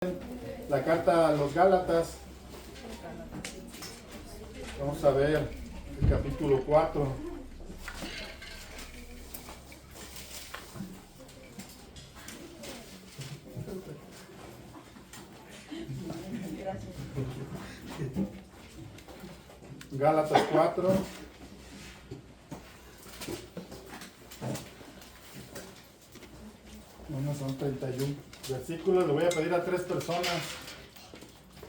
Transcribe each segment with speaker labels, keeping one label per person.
Speaker 1: La carta a los Gálatas. Vamos a ver el capítulo 4. Gálatas 4. Bueno, son 31 versículos. Le voy a pedir a 3 personas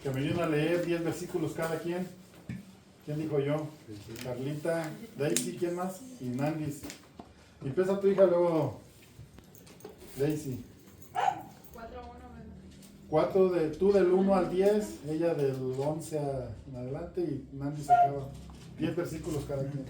Speaker 1: que me ayuden a leer 10 versículos cada quien. ¿Quién dijo yo? Carlita, Daisy, ¿quién más? Y Nandis. Empieza tu hija, luego Daisy. 4 tú del 1 al 10, ella del 11 en adelante y Nandis acaba. 10 versículos cada quien.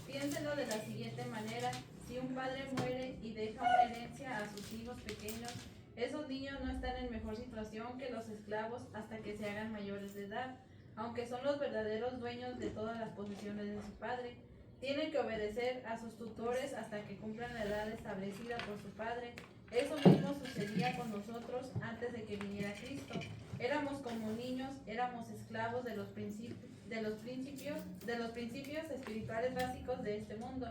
Speaker 2: Piénselo de la siguiente manera: si un padre muere y deja una herencia a sus hijos pequeños, esos niños no están en mejor situación que los esclavos hasta que se hagan mayores de edad, aunque son los verdaderos dueños de todas las posesiones de su padre. Tienen que obedecer a sus tutores hasta que cumplan la edad establecida por su padre. Eso mismo sucedía con nosotros antes de que viniera Cristo. Éramos como niños, éramos esclavos de los principios espirituales básicos de este mundo.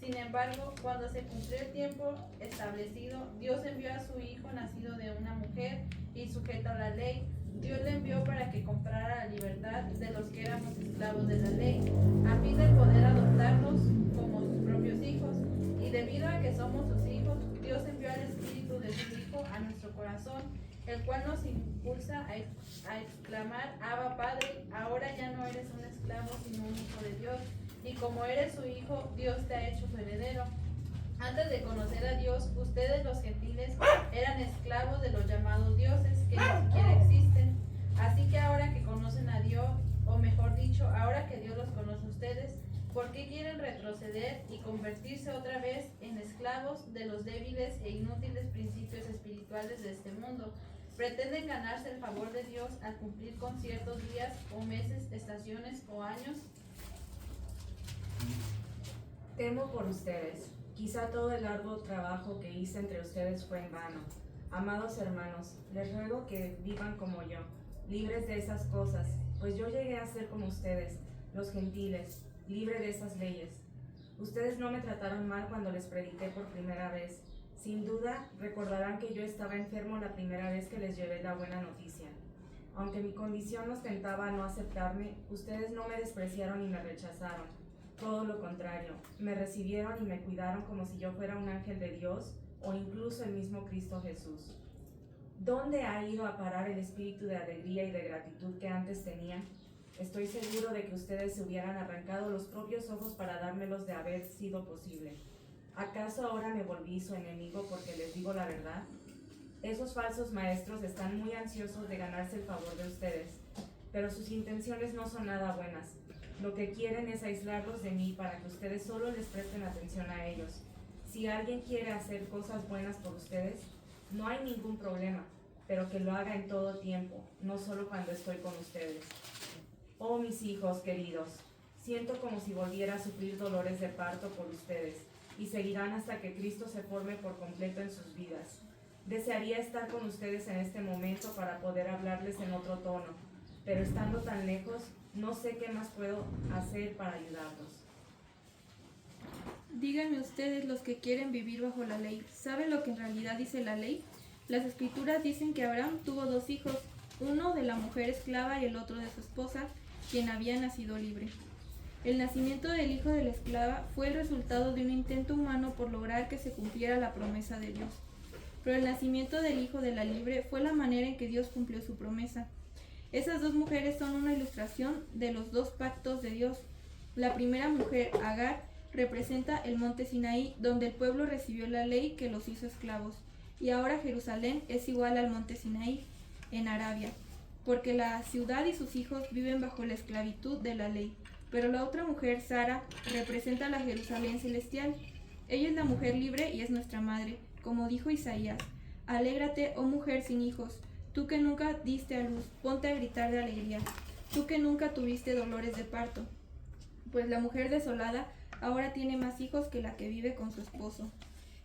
Speaker 2: Sin embargo, cuando se cumplió el tiempo establecido, Dios envió a su Hijo nacido de una mujer y sujeto a la ley. Dios le envió para que comprara la libertad de los que éramos esclavos de la ley, a fin de poder adoptarnos como sus propios hijos. Y debido a que somos sus hijos, Dios envió al Espíritu de su Hijo a nuestro corazón, el cual nos impulsa a exclamar: Abba, Padre. Ahora ya no eres un esclavo, sino un hijo de Dios. Y como eres su hijo, Dios te ha hecho su heredero. Antes de conocer a Dios, ustedes los gentiles eran esclavos de los llamados dioses, que ni siquiera existen. Así que ahora que conocen a Dios, o mejor dicho, ahora que Dios los conoce a ustedes, ¿por qué quieren retroceder y convertirse otra vez en esclavos de los débiles e inútiles principios espirituales de este mundo? ¿Pretenden ganarse el favor de Dios al cumplir con ciertos días o meses, estaciones o años?
Speaker 3: Temo por ustedes. Quizá todo el arduo trabajo que hice entre ustedes fue en vano. Amados hermanos, les ruego que vivan como yo, libres de esas cosas, pues yo llegué a ser como ustedes, los gentiles, libre de esas leyes. Ustedes no me trataron mal cuando les prediqué por primera vez. Sin duda, recordarán que yo estaba enfermo la primera vez que les llevé la buena noticia. Aunque mi condición los tentaba a no aceptarme, ustedes no me despreciaron ni me rechazaron. Todo lo contrario, me recibieron y me cuidaron como si yo fuera un ángel de Dios o incluso el mismo Cristo Jesús. ¿Dónde ha ido a parar el espíritu de alegría y de gratitud que antes tenían? Estoy seguro de que ustedes se hubieran arrancado los propios ojos para dármelos de haber sido posible. ¿Acaso ahora me volví su enemigo porque les digo la verdad? Esos falsos maestros están muy ansiosos de ganarse el favor de ustedes, pero sus intenciones no son nada buenas. Lo que quieren es aislarlos de mí para que ustedes solo les presten atención a ellos. Si alguien quiere hacer cosas buenas por ustedes, no hay ningún problema, pero que lo haga en todo tiempo, no solo cuando estoy con ustedes. Oh, mis hijos queridos, siento como si volviera a sufrir dolores de parto por ustedes, y seguirán hasta que Cristo se forme por completo en sus vidas. Desearía estar con ustedes en este momento para poder hablarles en otro tono, pero estando tan lejos, no sé qué más puedo hacer para ayudarlos.
Speaker 4: Díganme ustedes, los que quieren vivir bajo la ley, ¿saben lo que en realidad dice la ley? Las escrituras dicen que Abraham tuvo 2 hijos, uno de la mujer esclava y el otro de su esposa, quien había nacido libre. El nacimiento del hijo de la esclava fue el resultado de un intento humano por lograr que se cumpliera la promesa de Dios. Pero el nacimiento del hijo de la libre fue la manera en que Dios cumplió su promesa. Esas 2 mujeres son una ilustración de los 2 pactos de Dios. La primera mujer, Agar, representa el monte Sinaí, donde el pueblo recibió la ley que los hizo esclavos. Y ahora Jerusalén es igual al monte Sinaí, en Arabia, porque la ciudad y sus hijos viven bajo la esclavitud de la ley. Pero la otra mujer, Sara, representa la Jerusalén celestial. Ella es la mujer libre y es nuestra madre, como dijo Isaías: Alégrate, oh mujer sin hijos, tú que nunca diste a luz, ponte a gritar de alegría, tú que nunca tuviste dolores de parto. Pues la mujer desolada ahora tiene más hijos que la que vive con su esposo.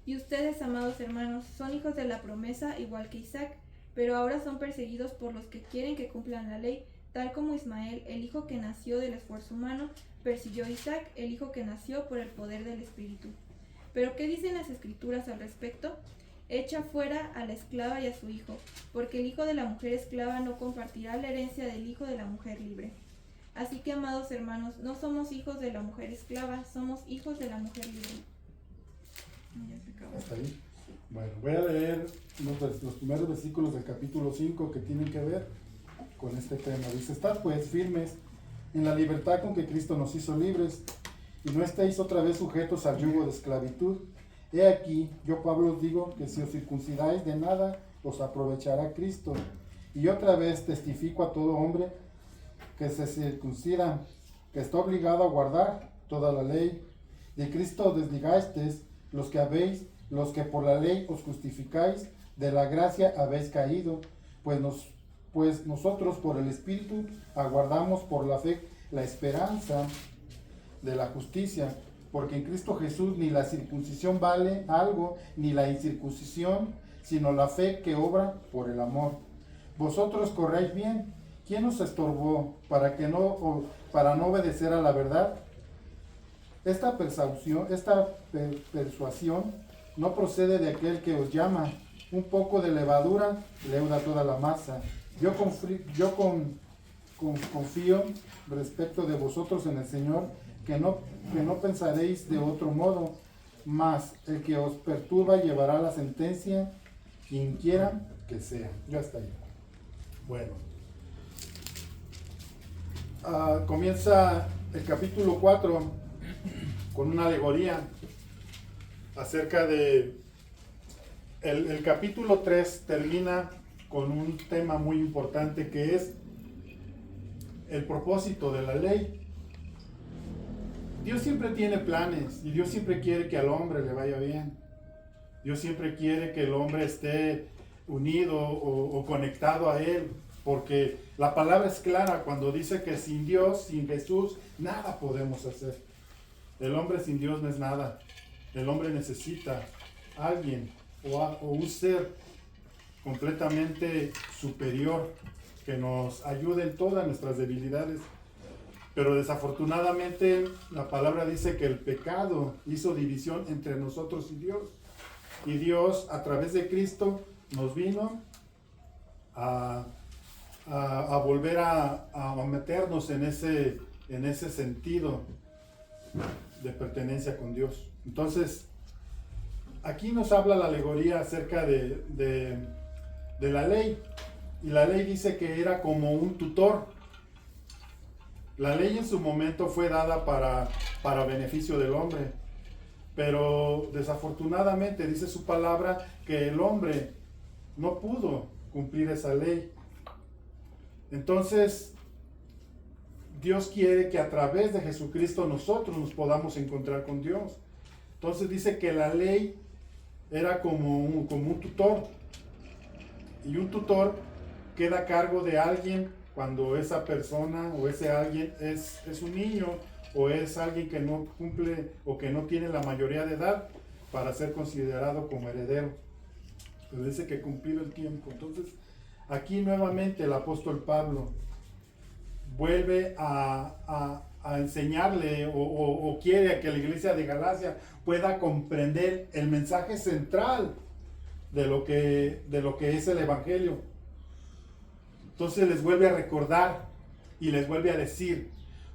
Speaker 4: Y ustedes, amados hermanos, son hijos de la promesa igual que Isaac. pero ahora son perseguidos por los que quieren que cumplan la ley, tal como Ismael, el hijo que nació del esfuerzo humano, persiguió a Isaac, el hijo que nació por el poder del Espíritu. ¿Pero qué dicen las Escrituras al respecto? Echa fuera a la esclava y a su hijo, porque el hijo de la mujer esclava no compartirá la herencia del hijo de la mujer libre. Así que, amados hermanos, no somos hijos de la mujer esclava, somos hijos de la mujer libre. Ya se acabó.
Speaker 1: ¿Hasta ahí? Bueno, voy a leer los primeros versículos del capítulo 5 que tienen que ver con este tema. Dice: estad pues firmes en la libertad con que Cristo nos hizo libres, y no estéis otra vez sujetos al yugo de esclavitud. He aquí, yo Pablo os digo que si os circuncidáis, de nada os aprovechará Cristo. Y otra vez testifico a todo hombre que se circuncida, que está obligado a guardar toda la ley. De Cristo os desligasteis, los que por la ley os justificáis, de la gracia habéis caído, pues nosotros por el Espíritu aguardamos por la fe la esperanza de la justicia, porque en Cristo Jesús ni la circuncisión vale algo, ni la incircuncisión, sino la fe que obra por el amor. Vosotros corréis bien. ¿Quién os estorbó para no obedecer a la verdad? Esta persuasión no procede de aquel que os llama. Un poco de levadura leuda toda la masa. Yo confío respecto de vosotros en el Señor, que no pensaréis de otro modo, mas el que os perturba llevará la sentencia, quien quiera que sea. Ya está ahí. Bueno. Comienza el capítulo 4 con una alegoría acerca de... El capítulo 3 termina con un tema muy importante, que es el propósito de la ley. Dios siempre tiene planes y Dios siempre quiere que al hombre le vaya bien. Dios siempre quiere que el hombre esté unido o conectado a Él, porque la palabra es clara cuando dice que sin Dios, sin Jesús, nada podemos hacer. El hombre sin Dios no es nada. El hombre necesita a alguien o un ser completamente superior que nos ayude en todas nuestras debilidades. Pero desafortunadamente la palabra dice que el pecado hizo división entre nosotros y Dios. Y Dios, a través de Cristo, nos vino a volver a meternos en ese sentido de pertenencia con Dios. Entonces, aquí nos habla la alegoría acerca de la ley. Y la ley dice que era como un tutor. La ley en su momento fue dada para beneficio del hombre. Pero desafortunadamente dice su palabra que el hombre no pudo cumplir esa ley. Entonces, Dios quiere que a través de Jesucristo nosotros nos podamos encontrar con Dios. Entonces dice que la ley era como un tutor. Y un tutor queda a cargo de alguien cuando esa persona o ese alguien es un niño o es alguien que no cumple o que no tiene la mayoría de edad para ser considerado como heredero. Pero dice que cumplido el tiempo. Entonces, aquí nuevamente el apóstol Pablo vuelve a enseñarle o quiere que la iglesia de Galacia pueda comprender el mensaje central de lo que es el evangelio. Entonces les vuelve a recordar y les vuelve a decir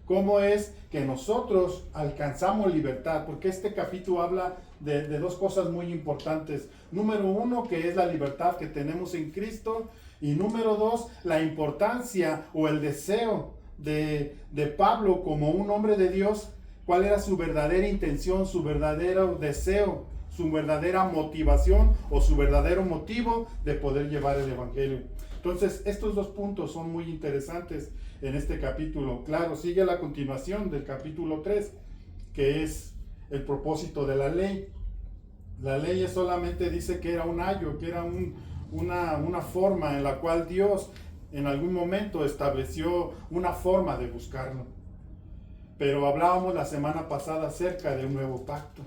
Speaker 1: cómo es que nosotros alcanzamos libertad, porque este capítulo habla de dos cosas muy importantes. Número uno, que es la libertad que tenemos en Cristo, y número dos, la importancia o el deseo de Pablo como un hombre de Dios. ¿Cuál era su verdadera intención, su verdadero deseo, su verdadera motivación o su verdadero motivo de poder llevar el evangelio? Entonces, estos dos puntos son muy interesantes en este capítulo. Claro, sigue la continuación del capítulo 3, que es el propósito de la ley. La ley solamente dice que era un ayo, que era una forma en la cual Dios en algún momento estableció una forma de buscarlo. Pero hablábamos la semana pasada acerca de un nuevo pacto.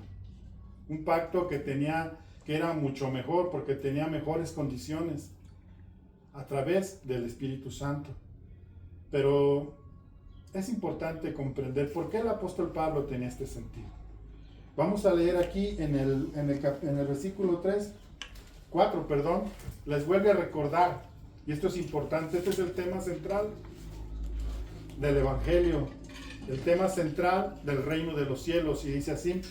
Speaker 1: Un pacto que era mucho mejor porque tenía mejores condiciones. a través del Espíritu Santo. Pero es importante comprender por qué el apóstol Pablo tenía este sentido. Vamos a leer aquí en el versículo 4, les vuelve a recordar, y esto es importante, este es el tema central del Evangelio, el tema central del reino de los cielos, y dice así: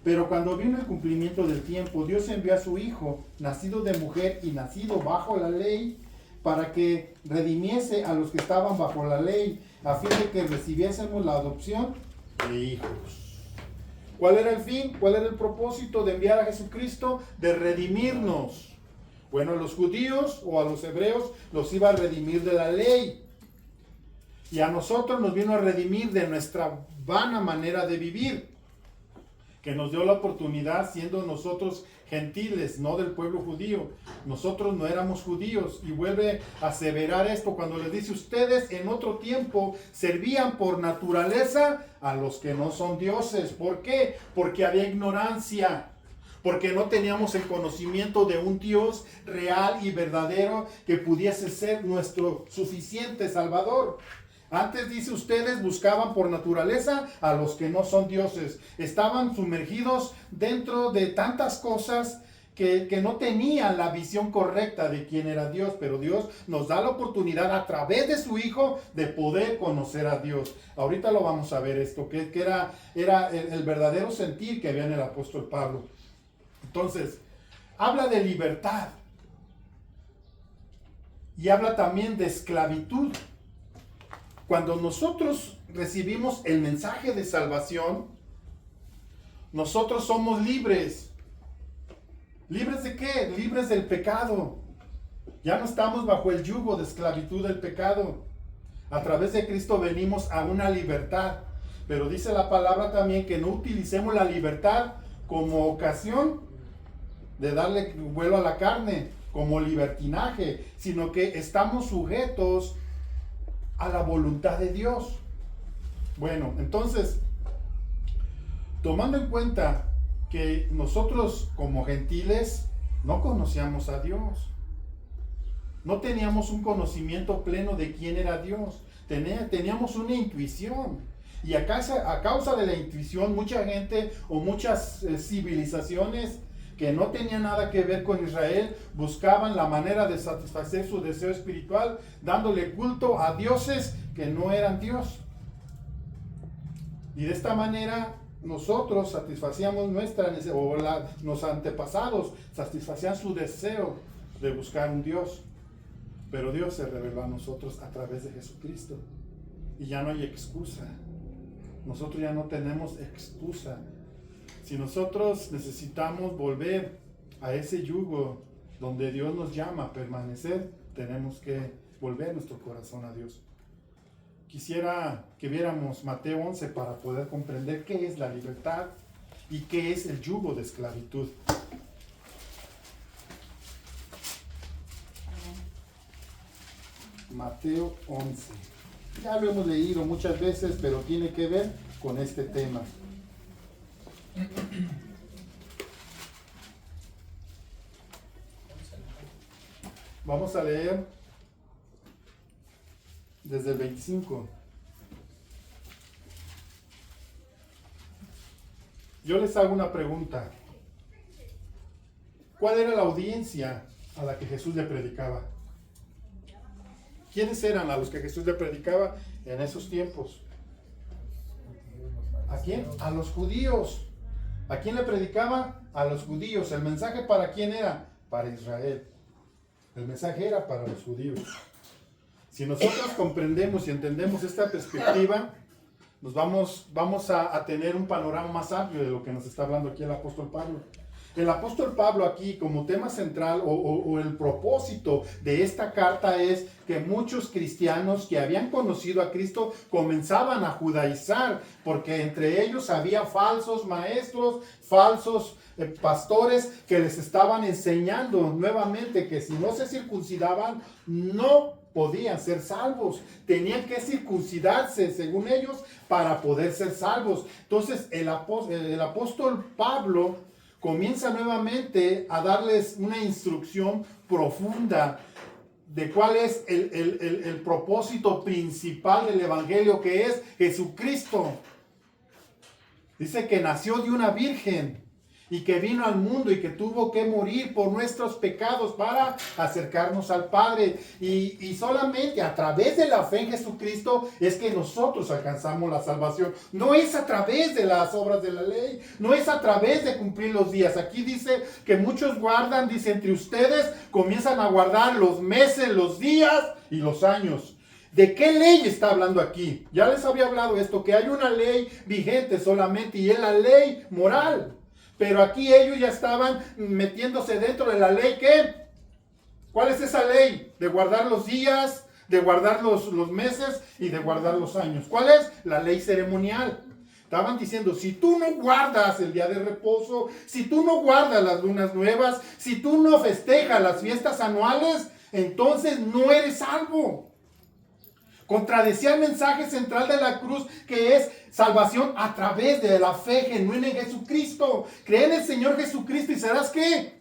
Speaker 1: pero cuando vino el cumplimiento del tiempo, Dios envió a su Hijo, nacido de mujer y nacido bajo la ley, para que redimiese a los que estaban bajo la ley, a fin de que recibiésemos la adopción de hijos. ¿Cuál era el fin? ¿Cuál era el propósito de enviar a Jesucristo? De redimirnos. Bueno, a los judíos o a los hebreos los iba a redimir de la ley. Y a nosotros nos vino a redimir de nuestra vana manera de vivir, que nos dio la oportunidad, siendo nosotros gentiles, no del pueblo judío. Nosotros no éramos judíos, y vuelve a aseverar esto cuando les dice: ustedes en otro tiempo servían por naturaleza a los que no son dioses. ¿Por qué? Porque había ignorancia, porque no teníamos el conocimiento de un Dios real y verdadero que pudiese ser nuestro suficiente Salvador. Antes dice: ustedes buscaban por naturaleza a los que no son dioses. Estaban sumergidos dentro de tantas cosas que no tenían la visión correcta de quién era Dios. Pero Dios nos da la oportunidad a través de su Hijo de poder conocer a Dios. Ahorita lo vamos a ver esto, que era el verdadero sentir que había en el apóstol Pablo. Entonces, habla de libertad y habla también de esclavitud. Cuando nosotros recibimos el mensaje de salvación, nosotros somos libres. ¿Libres de qué? Libres del pecado. Ya no estamos bajo el yugo de esclavitud del pecado. A través de Cristo venimos a una libertad. Pero dice la palabra también que no utilicemos la libertad como ocasión de darle vuelo a la carne, como libertinaje, sino que estamos sujetos a la voluntad de Dios. Bueno, entonces, tomando en cuenta que nosotros como gentiles no conocíamos a Dios, no teníamos un conocimiento pleno de quién era Dios, teníamos una intuición, y a causa de la intuición, mucha gente o muchas civilizaciones que no tenían nada que ver con Israel buscaban la manera de satisfacer su deseo espiritual, dándole culto a dioses que no eran Dios. Y de esta manera nosotros satisfacíamos los antepasados satisfacían su deseo de buscar un Dios. Pero Dios se reveló a nosotros a través de Jesucristo. Y ya no hay excusa. Nosotros ya no tenemos excusa. Si nosotros necesitamos volver a ese yugo donde Dios nos llama a permanecer, tenemos que volver nuestro corazón a Dios. Quisiera que viéramos Mateo 11 para poder comprender qué es la libertad y qué es el yugo de esclavitud. Mateo 11. Ya lo hemos leído muchas veces, pero tiene que ver con este tema. Vamos a leer desde el 25. Yo les hago una pregunta. ¿Cuál era la audiencia a la que Jesús le predicaba? ¿Quiénes eran a los que Jesús le predicaba en esos tiempos? ¿A quién? A los judíos. ¿A quién le predicaba? A los judíos. ¿El mensaje para quién era? Para Israel. El mensaje era para los judíos. Si nosotros comprendemos y entendemos esta perspectiva, nos vamos a tener un panorama más amplio de lo que nos está hablando aquí el apóstol Pablo. El apóstol Pablo aquí, como tema central o el propósito de esta carta, es que muchos cristianos que habían conocido a Cristo comenzaban a judaizar, porque entre ellos había falsos maestros, falsos pastores que les estaban enseñando nuevamente que si no se circuncidaban no podían ser salvos, tenían que circuncidarse según ellos para poder ser salvos. Entonces el apóstol Pablo comienza nuevamente a darles una instrucción profunda de cuál es el propósito principal del Evangelio, que es Jesucristo. Dice que nació de una virgen y que vino al mundo y que tuvo que morir por nuestros pecados para acercarnos al Padre. Y solamente a través de la fe en Jesucristo es que nosotros alcanzamos la salvación. No es a través de las obras de la ley, no es a través de cumplir los días. Aquí dice que muchos guardan, dice, entre ustedes comienzan a guardar los meses, los días y los años. ¿De qué ley está hablando aquí? Ya les había hablado esto, que hay una ley vigente solamente y es la ley moral. Pero aquí ellos ya estaban metiéndose dentro de la ley. ¿Qué? ¿Cuál es esa ley? De guardar los días, de guardar los meses y de guardar los años. ¿Cuál es? La ley ceremonial. Estaban diciendo, si tú no guardas el día de reposo, si tú no guardas las lunas nuevas, si tú no festejas las fiestas anuales, entonces no eres salvo. Contradecía el mensaje central de la cruz, que es salvación a través de la fe genuina en Jesucristo. Cree en el Señor Jesucristo y serás ¿qué?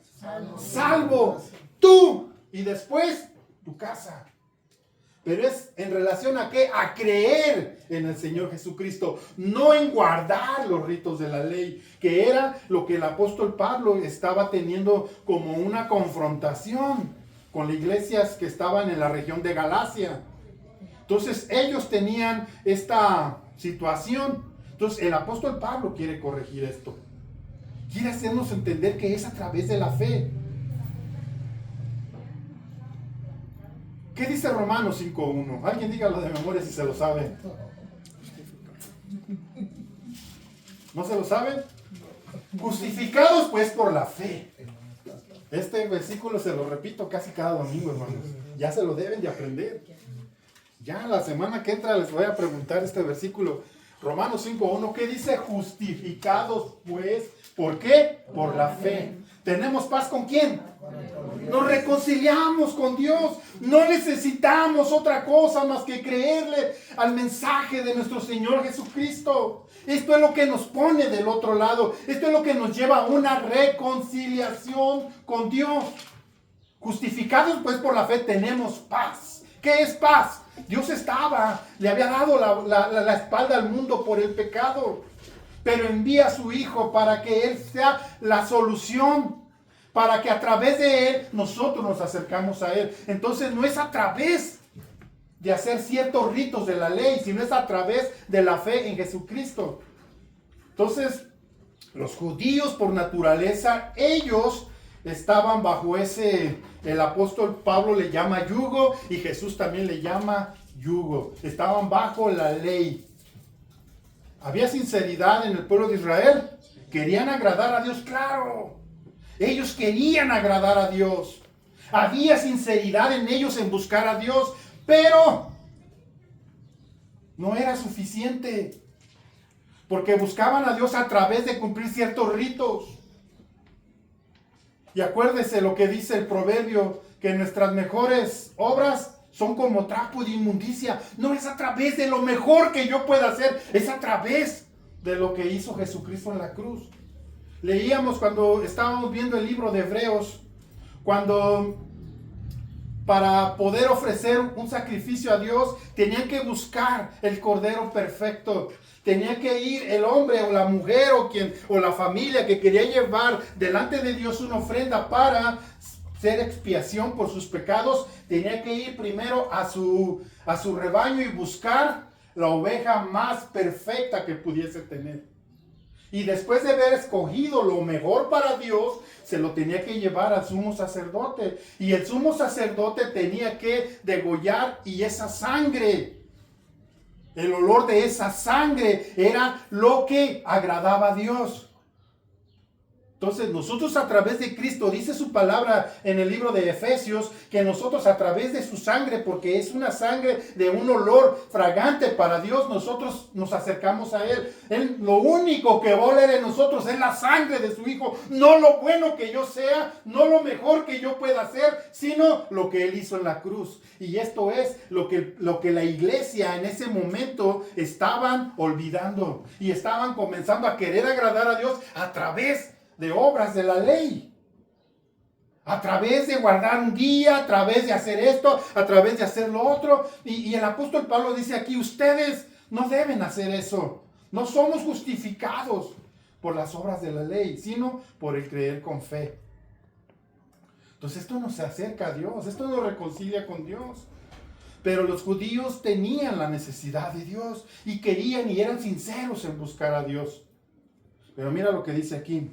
Speaker 1: Salvo. Tú y después tu casa. Pero es en relación a ¿qué? A creer en el Señor Jesucristo, no en guardar los ritos de la ley, que era lo que el apóstol Pablo estaba teniendo como una confrontación con las iglesias que estaban en la región de Galacia. Entonces ellos tenían esta situación. Entonces el apóstol Pablo quiere corregir esto. Quiere hacernos entender que es a través de la fe. ¿Qué dice Romanos 5.1? Alguien dígalo de memoria si se lo sabe. ¿No se lo saben? Justificados pues por la fe. Este versículo se lo repito casi cada domingo, hermanos. Ya se lo deben de aprender. Ya la semana que entra les voy a preguntar este versículo. Romanos 5.1, ¿qué dice? Justificados pues, ¿por qué? Por la fe. ¿Tenemos paz con quién? Nos reconciliamos con Dios. No necesitamos otra cosa más que creerle al mensaje de nuestro Señor Jesucristo. Esto es lo que nos pone del otro lado. Esto es lo que nos lleva a una reconciliación con Dios. Justificados pues por la fe tenemos paz. ¿Qué es paz? Dios le había dado la espalda al mundo por el pecado, pero envía a su Hijo para que Él sea la solución, para que a través de Él nosotros nos acercamos a Él. Entonces no es a través de hacer ciertos ritos de la ley, sino es a través de la fe en Jesucristo. Entonces, los judíos por naturaleza, ellos estaban bajo el apóstol Pablo le llama yugo y Jesús también le llama yugo. Estaban bajo la ley. ¿Había sinceridad en el pueblo de Israel? ¿Querían agradar a Dios? Claro. Ellos querían agradar a Dios. Había sinceridad en ellos en buscar a Dios, pero no era suficiente. Porque buscaban a Dios a través de cumplir ciertos ritos. Y acuérdese lo que dice el proverbio, que nuestras mejores obras son como trapo de inmundicia. No es a través de lo mejor que yo pueda hacer, es a través de lo que hizo Jesucristo en la cruz. Leíamos cuando estábamos viendo el libro de Hebreos, cuando para poder ofrecer un sacrificio a Dios, tenían que buscar el Cordero perfecto. Tenía que ir el hombre o la mujer o la familia que quería llevar delante de Dios una ofrenda para ser expiación por sus pecados. Tenía que ir primero a su rebaño y buscar la oveja más perfecta que pudiese tener. Y después de haber escogido lo mejor para Dios, se lo tenía que llevar al sumo sacerdote. Y el sumo sacerdote tenía que degollar, y esa sangre, el olor de esa sangre era lo que agradaba a Dios. Entonces nosotros a través de Cristo, dice su palabra en el libro de Efesios, que nosotros a través de su sangre, porque es una sangre de un olor fragante para Dios, nosotros nos acercamos a Él. Lo único que va a oler en nosotros es la sangre de su Hijo, no lo bueno que yo sea, no lo mejor que yo pueda hacer, sino lo que Él hizo en la cruz. Y esto es lo que la iglesia en ese momento estaban olvidando y estaban comenzando a querer agradar a Dios a través de obras de la ley.
Speaker 5: A través de guardar un día, a través de hacer esto, a través de hacer lo otro. Y el apóstol Pablo dice aquí, ustedes no deben hacer eso. No somos justificados por las obras de la ley, sino por el creer con fe. Entonces esto nos acerca a Dios, esto nos reconcilia con Dios. Pero los judíos tenían la necesidad de Dios y querían y eran sinceros en buscar a Dios. Pero mira lo que dice aquí,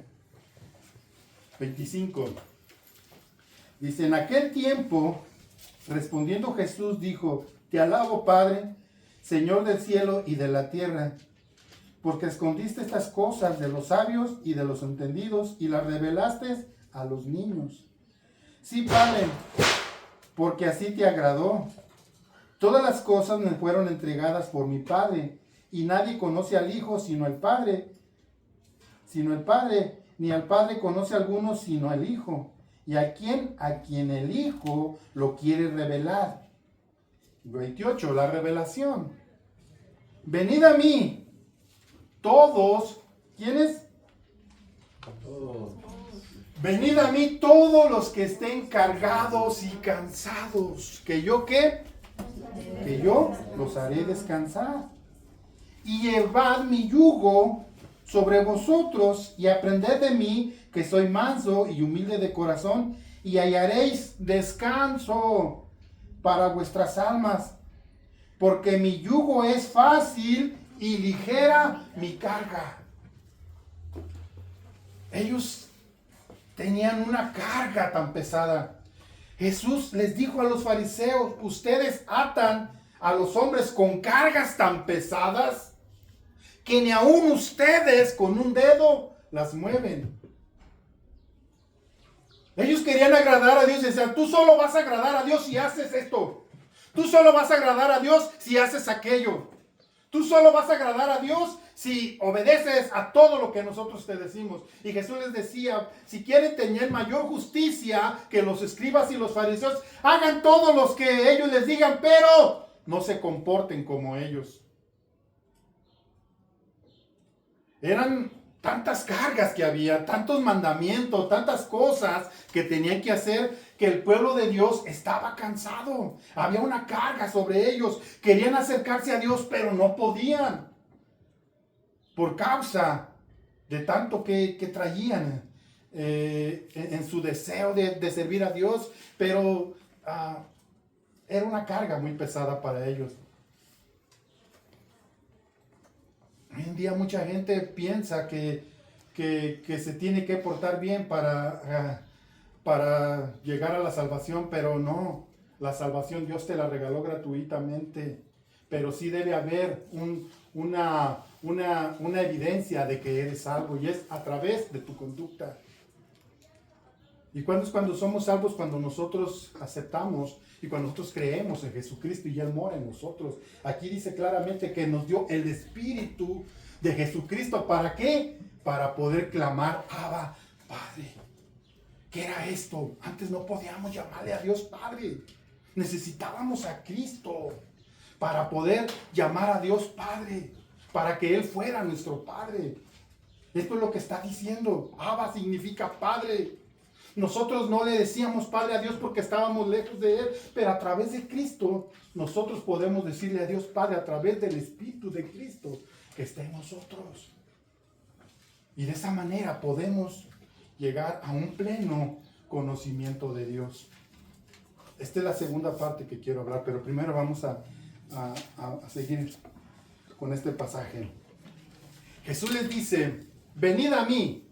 Speaker 5: 25. Dice, en aquel tiempo, respondiendo Jesús, dijo, te alabo, Padre, Señor del cielo y de la tierra, porque escondiste estas cosas de los sabios y de los entendidos y las revelaste a los niños. Sí, Padre, porque así te agradó. Todas las cosas me fueron entregadas por mi Padre, y nadie conoce al Hijo sino el Padre, ni al Padre conoce a alguno sino el Hijo, y a quien el Hijo lo quiere revelar. 28, la revelación. Venid a mí, todos, ¿quiénes?
Speaker 1: Todos.
Speaker 5: Venid a mí todos los que estén cargados y cansados. ¿Que yo qué? Que yo los haré descansar. Y llevad mi yugo sobre vosotros y aprended de mí, que soy manso y humilde de corazón, y hallaréis descanso para vuestras almas, porque mi yugo es fácil y ligera mi carga. Ellos tenían una carga tan pesada. Jesús les dijo a los fariseos, ustedes atan a los hombres con cargas tan pesadas que ni aun ustedes con un dedo las mueven. Ellos querían agradar a Dios y decían, tú solo vas a agradar a Dios si haces esto. Tú solo vas a agradar a Dios si haces aquello. Tú solo vas a agradar a Dios si obedeces a todo lo que nosotros te decimos. Y Jesús les decía, si quieren tener mayor justicia que los escribas y los fariseos, hagan todo lo que ellos les digan, pero no se comporten como ellos. Eran tantas cargas que había, tantos mandamientos, tantas cosas que tenían que hacer, que el pueblo de Dios estaba cansado. Había una carga sobre ellos. Querían acercarse a Dios, pero no podían. Por causa de tanto que traían en su deseo de servir a Dios, pero era una carga muy pesada para ellos. Hoy en día mucha gente piensa que se tiene que portar bien para llegar a la salvación, pero no. La salvación Dios te la regaló gratuitamente, pero sí debe haber una evidencia de que eres salvo, y es a través de tu conducta. ¿Y cuándo es cuando somos salvos? Cuando nosotros aceptamos y cuando nosotros creemos en Jesucristo y Él mora en nosotros. Aquí dice claramente que nos dio el Espíritu de Jesucristo. ¿Para qué? Para poder clamar, Abba, Padre. ¿Qué era esto? Antes no podíamos llamarle a Dios Padre. Necesitábamos a Cristo para poder llamar a Dios Padre, para que Él fuera nuestro Padre. Esto es lo que está diciendo. Abba significa Padre. Nosotros no le decíamos Padre a Dios porque estábamos lejos de Él, pero a través de Cristo nosotros podemos decirle a Dios Padre a través del Espíritu de Cristo que está en nosotros. Y de esa manera podemos llegar a un pleno conocimiento de Dios. Esta es la segunda parte que quiero hablar, pero primero vamos a seguir con este pasaje. Jesús les dice, venid a mí,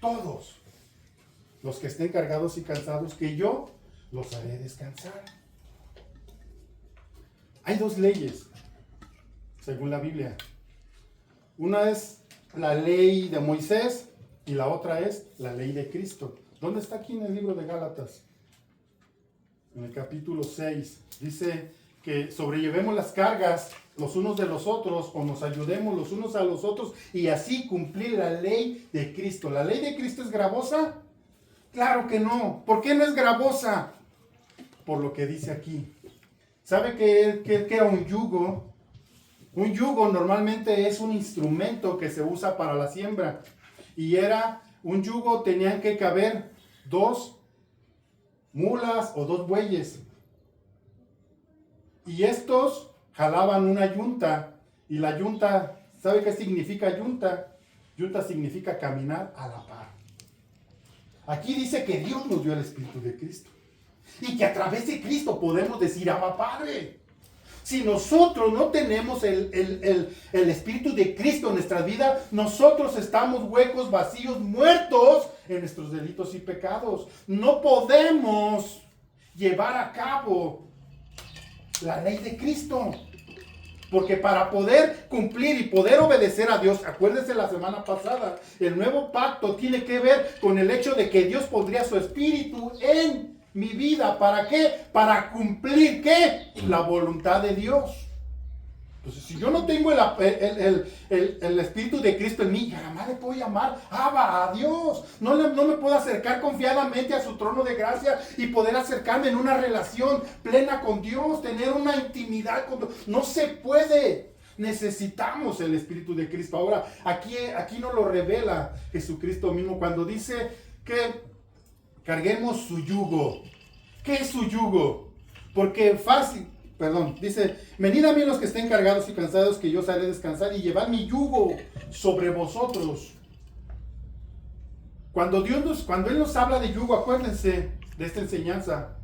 Speaker 5: todos los que estén cargados y cansados, que yo los haré descansar. Hay dos leyes, según la Biblia. Una es la ley de Moisés y la otra es la ley de Cristo. ¿Dónde está aquí en el libro de Gálatas? En el capítulo 6. Dice que sobrellevemos las cargas los unos de los otros, o nos ayudemos los unos a los otros, y así cumplir la ley de Cristo. ¿La ley de Cristo es gravosa? Claro que no. ¿Por qué no es gravosa? Por lo que dice aquí. ¿Sabe qué era un yugo? Un yugo normalmente es un instrumento que se usa para la siembra. Y era un yugo, tenían que caber dos mulas o 2 bueyes. Y estos jalaban una yunta. Y la yunta, ¿sabe qué significa yunta? Yunta significa caminar a la par. Aquí dice que Dios nos dio el Espíritu de Cristo. Y que a través de Cristo podemos decir, Abba Padre. Si nosotros no tenemos el Espíritu de Cristo en nuestra vida, nosotros estamos huecos, vacíos, muertos en nuestros delitos y pecados. No podemos llevar a cabo la ley de Cristo. Porque para poder cumplir y poder obedecer a Dios, acuérdense la semana pasada, el nuevo pacto tiene que ver con el hecho de que Dios pondría su Espíritu en mi vida. ¿Para qué? Para cumplir, ¿qué? La voluntad de Dios. Entonces, si yo no tengo el Espíritu de Cristo en mí, jamás le puedo llamar Abba a Dios. No me puedo acercar confiadamente a su trono de gracia y poder acercarme en una relación plena con Dios, tener una intimidad con Dios. No se puede. Necesitamos el Espíritu de Cristo. Ahora, aquí nos lo revela Jesucristo mismo cuando dice que carguemos su yugo. ¿Qué es su yugo? Porque dice, venid a mí los que estén cargados y cansados, que yo os haré descansar, y llevad mi yugo sobre vosotros. Cuando Él nos habla de yugo, acuérdense de esta enseñanza,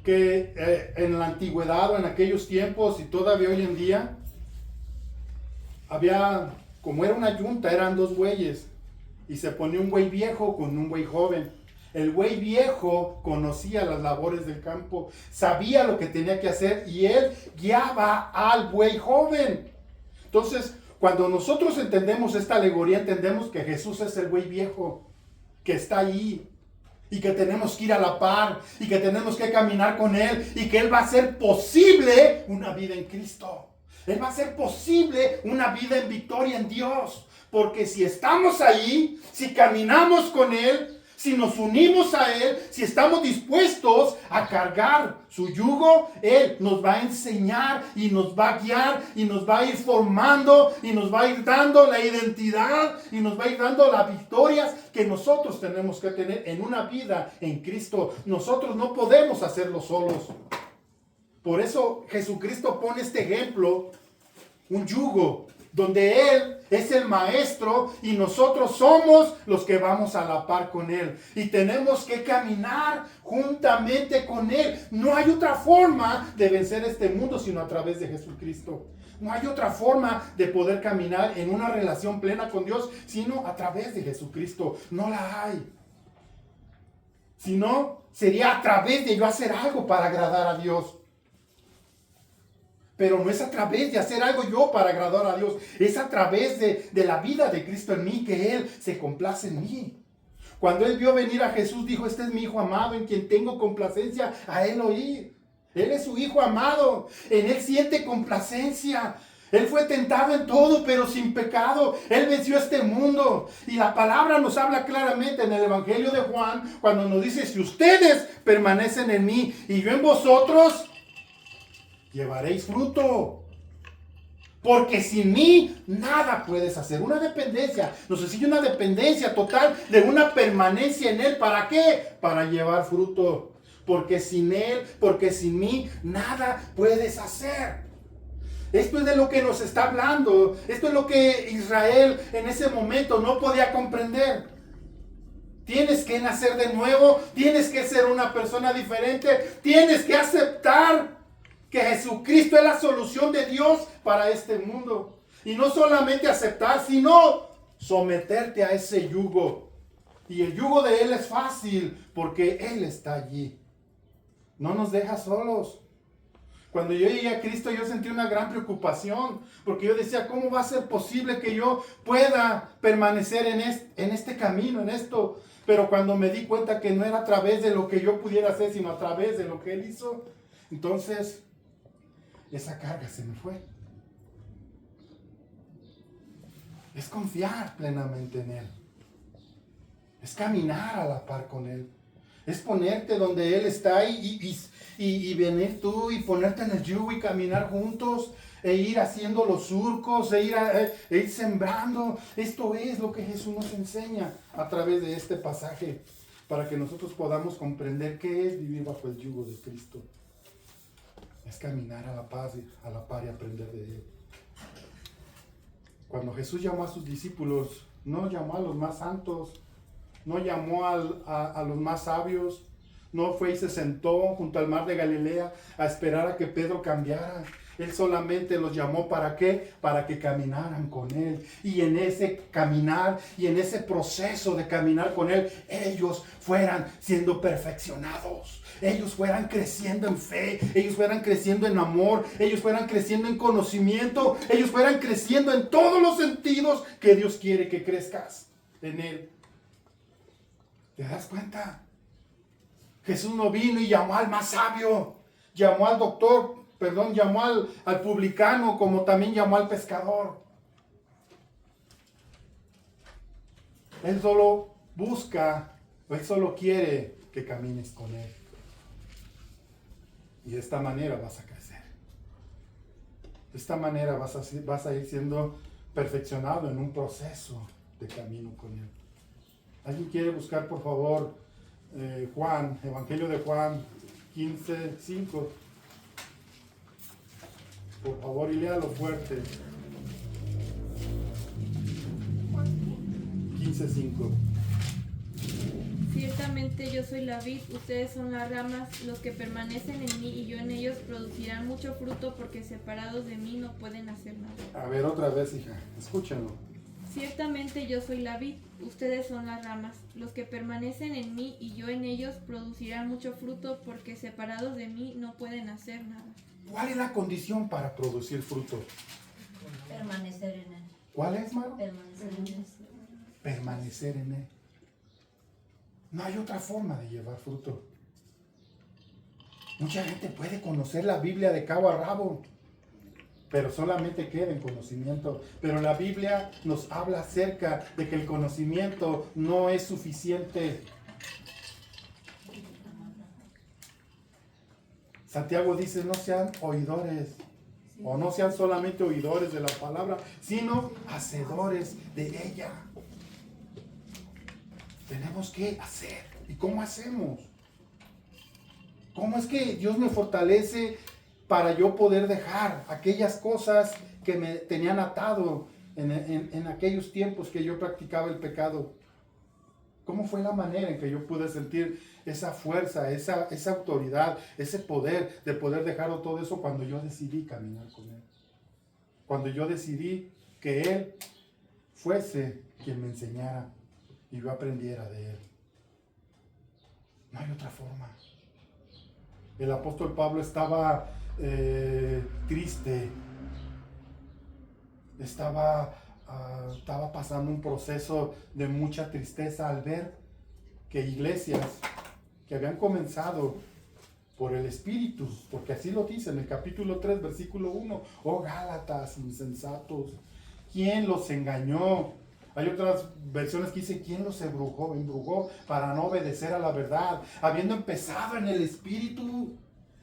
Speaker 5: que en la antigüedad o en aquellos tiempos y todavía hoy en día, como era una yunta, eran 2 bueyes, y se ponía un buey viejo con un buey joven. El buey viejo conocía las labores del campo, sabía lo que tenía que hacer y él guiaba al buey joven. Entonces, cuando nosotros entendemos esta alegoría, entendemos que Jesús es el buey viejo que está ahí y que tenemos que ir a la par y que tenemos que caminar con él y que él va a hacer posible una vida en Cristo. Él va a hacer posible una vida en victoria en Dios. Porque si estamos ahí, si caminamos con él, si nos unimos a él, si estamos dispuestos a cargar su yugo, él nos va a enseñar y nos va a guiar y nos va a ir formando y nos va a ir dando la identidad y nos va a ir dando las victorias que nosotros tenemos que tener en una vida en Cristo. Nosotros no podemos hacerlo solos. Por eso Jesucristo pone este ejemplo, un yugo, donde Él es el maestro y nosotros somos los que vamos a la par con Él. Y tenemos que caminar juntamente con Él. No hay otra forma de vencer este mundo sino a través de Jesucristo. No hay otra forma de poder caminar en una relación plena con Dios sino a través de Jesucristo. No la hay. Si no, sería a través de yo hacer algo para agradar a Dios. Pero no es a través de hacer algo yo para agradar a Dios. Es a través de la vida de Cristo en mí que Él se complace en mí. Cuando Él vio venir a Jesús, dijo, este es mi Hijo amado en quien tengo complacencia, a Él oír. Él es su Hijo amado. En Él siente complacencia. Él fue tentado en todo, pero sin pecado. Él venció este mundo. Y la palabra nos habla claramente en el Evangelio de Juan, cuando nos dice, si ustedes permanecen en mí y yo en vosotros, llevaréis fruto. Porque sin mí nada puedes hacer. Una dependencia. Nos enseña una dependencia total de una permanencia en Él. ¿Para qué? Para llevar fruto. Porque sin Él, porque sin mí nada puedes hacer. Esto es de lo que nos está hablando. Esto es lo que Israel en ese momento no podía comprender. Tienes que nacer de nuevo. Tienes que ser una persona diferente. Tienes que aceptar que Jesucristo es la solución de Dios para este mundo. Y no solamente aceptar, sino someterte a ese yugo. Y el yugo de Él es fácil, porque Él está allí. No nos deja solos. Cuando yo llegué a Cristo, yo sentí una gran preocupación, porque yo decía, ¿cómo va a ser posible que yo pueda permanecer en este camino, en esto? Pero cuando me di cuenta que no era a través de lo que yo pudiera hacer, sino a través de lo que Él hizo, entonces esa carga se me fue. Es confiar plenamente en Él. Es caminar a la par con Él. Es ponerte donde Él está y venir tú y ponerte en el yugo y caminar juntos e ir haciendo los surcos, e ir sembrando. Esto es lo que Jesús nos enseña a través de este pasaje. para que nosotros podamos comprender qué es vivir bajo el yugo de Cristo. Es caminar a la paz, a la par y aprender de Él. Cuando Jesús llamó a sus discípulos, no llamó a los más santos, no llamó a los más sabios, no fue y se sentó junto al mar de Galilea a esperar a que Pedro cambiara. Él solamente los llamó, ¿para qué? Para que caminaran con Él. Y en ese caminar y en ese proceso de caminar con Él, ellos fueran siendo perfeccionados. Ellos fueran creciendo en fe, ellos fueran creciendo en amor, ellos fueran creciendo en conocimiento, ellos fueran creciendo en todos los sentidos que Dios quiere que crezcas en Él. ¿Te das cuenta? Jesús no vino y llamó al más sabio, llamó al doctor, llamó al publicano, como también llamó al pescador. Él solo busca, Él solo quiere que camines con Él. Y de esta manera vas a crecer. De esta manera vas a ir siendo perfeccionado en un proceso de camino con Él. ¿Alguien quiere buscar, por favor, Juan, Evangelio de Juan 15:5? Por favor, y léalo fuerte. 15:5.
Speaker 4: Ciertamente yo soy la vid, ustedes son las ramas, los que permanecen en mí y yo en ellos producirán mucho fruto, porque separados de mí no pueden hacer nada.
Speaker 5: A ver, otra vez, hija, escúchenlo.
Speaker 4: Ciertamente yo soy la vid, ustedes son las ramas, los que permanecen en mí y yo en ellos producirán mucho fruto, porque separados de mí no pueden hacer nada.
Speaker 5: ¿Cuál es la condición para producir fruto?
Speaker 6: Permanecer en Él.
Speaker 5: ¿Cuál es, Maro?
Speaker 6: Permanecer en Él.
Speaker 5: Permanecer en Él. No hay otra forma de llevar fruto. Mucha gente puede conocer la Biblia de cabo a rabo, pero solamente queda en conocimiento. Pero la Biblia nos habla acerca de que el conocimiento no es suficiente. Santiago dice, no sean oidores, o no sean solamente oidores de la palabra, sino hacedores de ella. Tenemos que hacer. ¿Y cómo hacemos? ¿Cómo es que Dios me fortalece para yo poder dejar aquellas cosas que me tenían atado en aquellos tiempos que yo practicaba el pecado? ¿Cómo fue la manera en que yo pude sentir esa fuerza, esa autoridad, ese poder de poder dejar todo eso cuando yo decidí caminar con Él? Cuando yo decidí que Él fuese quien me enseñara y yo aprendiera de Él. No hay otra forma. El apóstol Pablo estaba triste, estaba pasando un proceso de mucha tristeza al ver que iglesias que habían comenzado por el Espíritu, porque así lo dice en el capítulo 3, versículo 1, oh Gálatas insensatos, ¿quién los engañó? Hay otras versiones que dice, ¿quién los embrujó para no obedecer a la verdad? Habiendo empezado en el Espíritu,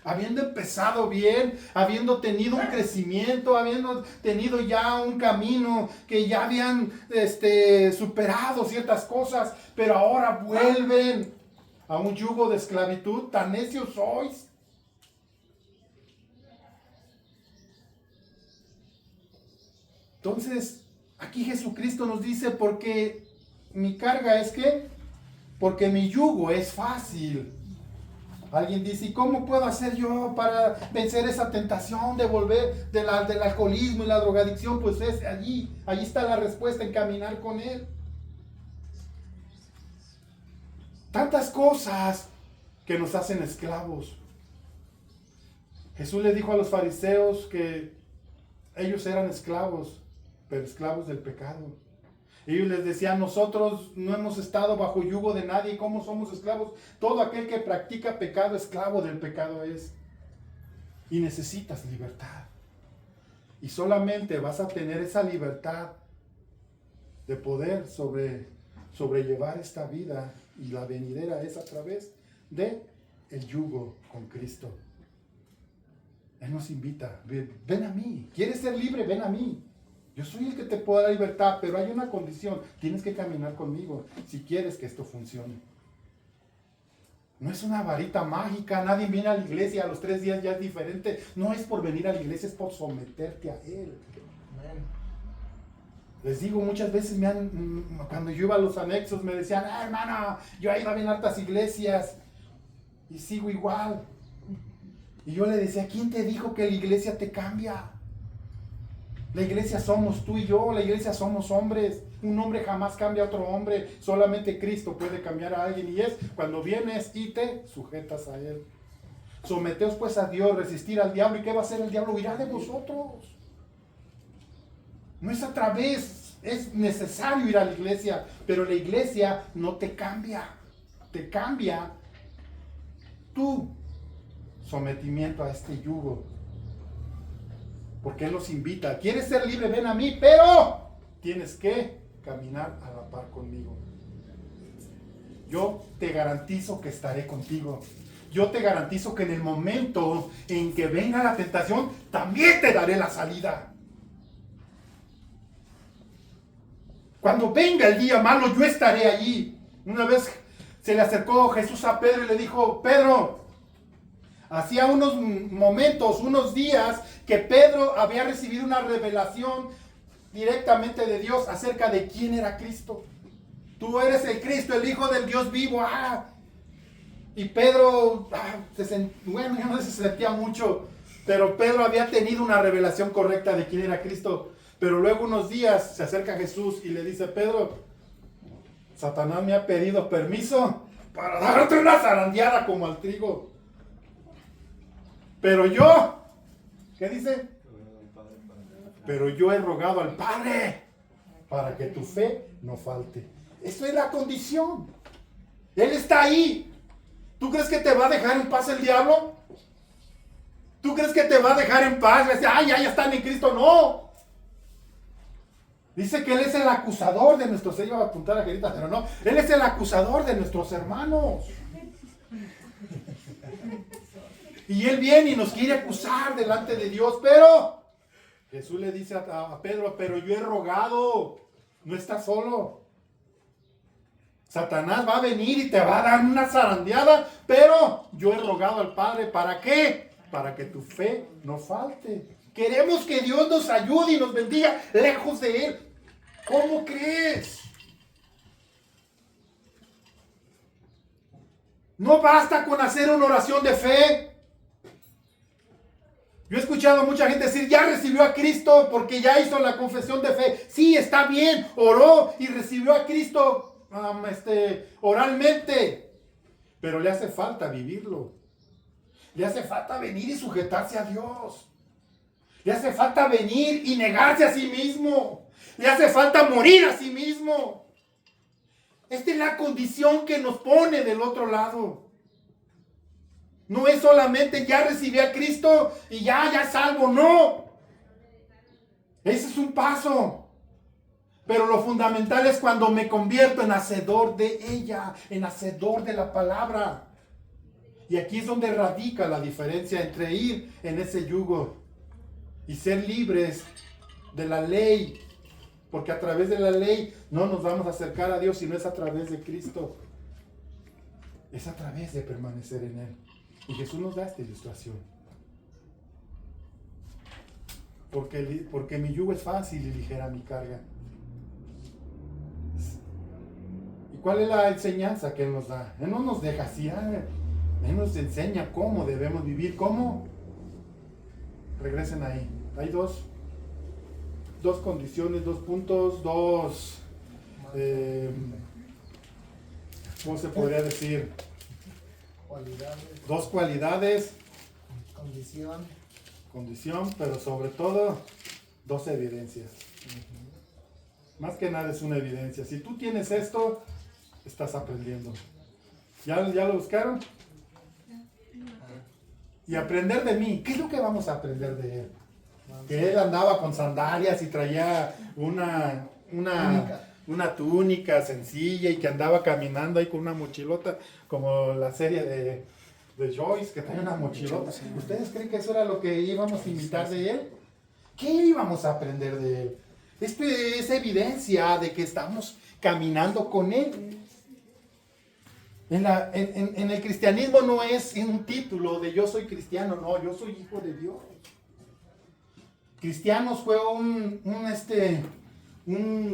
Speaker 5: habiendo empezado bien, habiendo tenido un crecimiento, habiendo tenido ya un camino, que ya habían superado ciertas cosas, pero ahora vuelven a un yugo de esclavitud. ¿Tan necios sois? Entonces, aquí Jesucristo nos dice, porque mi carga es que, porque mi yugo es fácil. Alguien dice, ¿y cómo puedo hacer yo para vencer esa tentación de volver del alcoholismo y la drogadicción? Pues es allí está la respuesta, en caminar con Él. Tantas cosas que nos hacen esclavos. Jesús le dijo a los fariseos que ellos eran esclavos, pero esclavos del pecado. Ellos les decían, nosotros no hemos estado bajo yugo de nadie. ¿Cómo somos esclavos? Todo aquel que practica pecado, esclavo del pecado es. Y necesitas libertad. Y solamente vas a tener esa libertad de poder sobrellevar esta vida, y la venidera es a través de el yugo con Cristo. Él nos invita, ven a mí. ¿Quieres ser libre? Ven a mí. Yo soy el que te puedo dar libertad, pero hay una condición. Tienes que caminar conmigo si quieres que esto funcione. No es una varita mágica, nadie viene a la iglesia, a los 3 días ya es diferente. No es por venir a la iglesia, es por someterte a Él. Les digo, muchas veces cuando yo iba a los anexos me decían, hermano, yo he ido a bien hartas iglesias y sigo igual. Y yo le decía, ¿quién te dijo que la iglesia te cambia? La iglesia somos tú y yo, la iglesia somos hombres. Un hombre jamás cambia a otro hombre, solamente Cristo puede cambiar a alguien, y es cuando vienes y te sujetas a Él. Someteos pues a Dios, resistir al diablo. ¿Y qué va a hacer el diablo? Huirá de vosotros. No es a través, es necesario ir a la iglesia, pero la iglesia no te cambia, te cambia tu sometimiento a este yugo. Porque Él los invita, ¿quieres ser libre? Ven a mí, pero tienes que caminar a la par conmigo. Yo te garantizo que estaré contigo. Yo te garantizo que en el momento en que venga la tentación, también te daré la salida. Cuando venga el día malo, yo estaré allí. Una vez se le acercó Jesús a Pedro y le dijo, Pedro, hacía unos momentos, unos días, que Pedro había recibido una revelación directamente de Dios acerca de quién era Cristo. Tú eres el Cristo, el Hijo del Dios vivo. Y Pedro, bueno, ya no se sentía mucho, pero Pedro había tenido una revelación correcta de quién era Cristo. Pero luego unos días se acerca Jesús y le dice, Pedro, Satanás me ha pedido permiso para darte una zarandeada como al trigo. Pero yo, ¿qué dice? Pero yo he rogado al Padre para que tu fe no falte. Eso es la condición. Él está ahí. ¿Tú crees que te va a dejar en paz el diablo? ¿Tú crees que te va a dejar en paz? Va a decir, ya están en Cristo. No. Dice que Él es el acusador de nuestros... Se iba a apuntar a Gerita, pero no. Él es el acusador de nuestros hermanos. Y Él viene y nos quiere acusar delante de Dios, pero Jesús le dice a Pedro, pero yo he rogado, no estás solo. Satanás va a venir y te va a dar una zarandeada, pero yo he rogado al Padre, ¿para qué? Para que tu fe no falte. Queremos que Dios nos ayude y nos bendiga lejos de Él. ¿Cómo crees? No basta con hacer una oración de fe. Yo he escuchado a mucha gente decir, ya recibió a Cristo porque ya hizo la confesión de fe. Sí, está bien, oró y recibió a Cristo oralmente. Pero le hace falta vivirlo. Le hace falta venir y sujetarse a Dios. Le hace falta venir y negarse a sí mismo. Le hace falta morir a sí mismo. Esta es la condición que nos pone del otro lado. No es solamente ya recibí a Cristo y ya salvo, no. Ese es un paso. Pero lo fundamental es cuando me convierto en hacedor de ella, en hacedor de la palabra. Y aquí es donde radica la diferencia entre ir en ese yugo y ser libres de la ley. Porque a través de la ley no nos vamos a acercar a Dios, sino es a través de Cristo. Es a través de permanecer en Él. Y Jesús nos da esta ilustración. Porque mi yugo es fácil y ligera mi carga. ¿Y cuál es la enseñanza que Él nos da? Él no nos deja así. Él nos enseña cómo debemos vivir. ¿Cómo? Regresen ahí. Hay dos condiciones, 2 puntos, ¿cómo se podría decir?
Speaker 7: Cualidades.
Speaker 5: 2 cualidades.
Speaker 7: Condición.
Speaker 5: Pero sobre todo 2 evidencias. Más que nada es una evidencia. Si tú tienes esto, estás aprendiendo. ¿Ya lo buscaron? Y aprender de mí. ¿Qué es lo que vamos a aprender de Él? Que Él andaba con sandalias y traía una túnica sencilla y que andaba caminando ahí con una mochilota, como la serie de Joyce, que trae una mochilota. ¿Ustedes creen que eso era lo que íbamos a imitar de Él? ¿Qué íbamos a aprender de Él? Esto es evidencia de que estamos caminando con Él. En el cristianismo no es un título de yo soy cristiano, no, yo soy hijo de Dios. Cristianos fue un